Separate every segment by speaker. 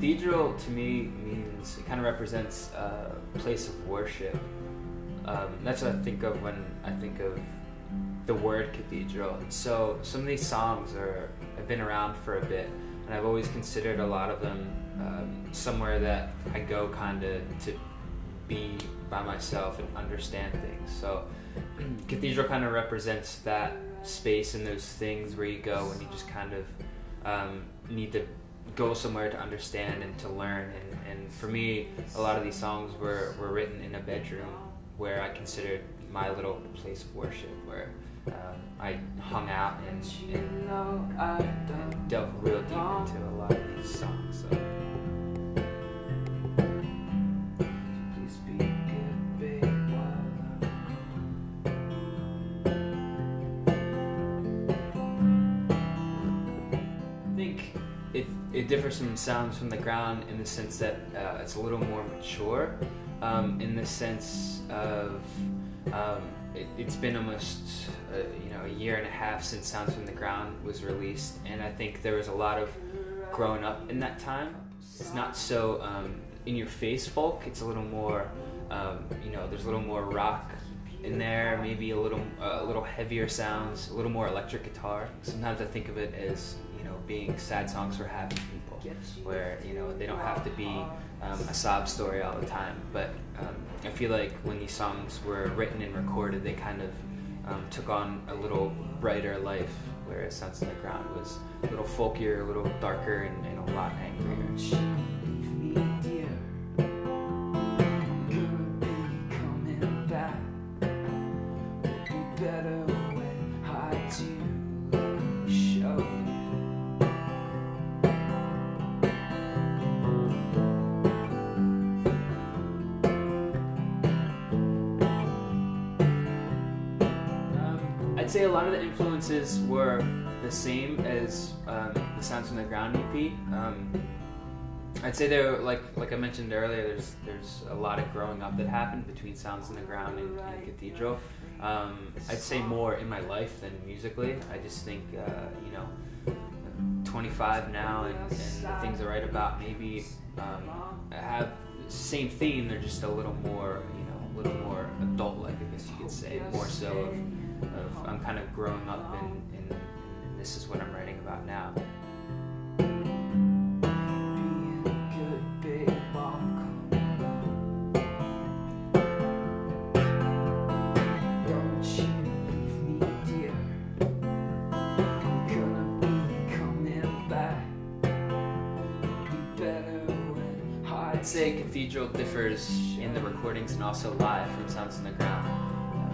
Speaker 1: cathedral to me means, it kind of represents a place of worship. That's what I think of when I think of the word cathedral. So some of these songs have been around for a bit, and I've always considered a lot of them somewhere that I go kind of to be by myself and understand things. So cathedral kind of represents that space and those things where you go when you just kind of need to go somewhere to understand and to learn. And for me, a lot of these songs were written in a bedroom where I considered my little place of worship, where I hung out and delved real deep into a lot of these songs. So. Please be good, babe, while I think it differs from Sounds from the Ground in the sense that it's a little more mature, in the sense of it's been almost a year and a half since Sounds from the Ground was released, and I think there was a lot of growing up in that time. It's not so in your face folk. It's a little more there's a little more rock in there, maybe a little heavier sounds, a little more electric guitar. Sometimes I think of it as being sad songs for happy people, where they don't have to be a sob story all the time, but I feel like when these songs were written and recorded, they kind of took on a little brighter life, whereas Sounds from the Ground was a little folkier, a little darker, and a lot angrier. I'd say a lot of the influences were the same as the Sounds from the Ground EP. I'd say there, like I mentioned earlier, there's a lot of growing up that happened between Sounds from the Ground and Cathedral. I'd say more in my life than musically. I just think 25 now, and the things I write about maybe have the same theme. They're just a little more adult-like, I guess you could say, more so of I'm kind of growing up and this is what I'm writing about now. I'd say Cathedral differs in the recordings and also live from Sounds from the Ground,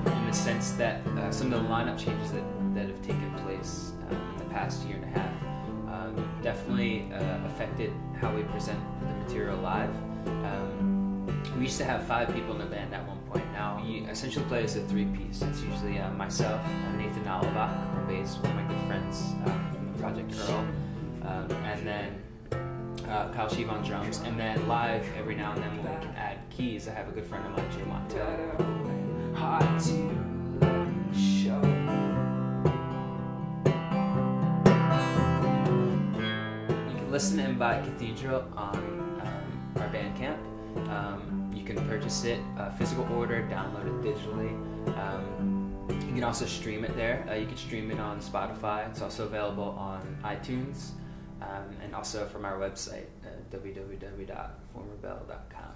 Speaker 1: in the sense that some of the lineup changes that have taken place in the past year and a half definitely affected how we present the material live. We used to have 5 people in the band at one point. Now we essentially play as a 3-piece. It's usually myself, Nathan Alabach on bass, one of my good friends from the Project Earl, and then Kyle Sheave on drums, and then live every now and then when we can add keys, I have a good friend of mine, Jay Montel. You can listen and buy Cathedral on our Bandcamp. You can purchase it physical order, download it digitally. You can also stream it there. You can stream it on Spotify. It's also available on iTunes, and also from our website, www.formerbelle.com.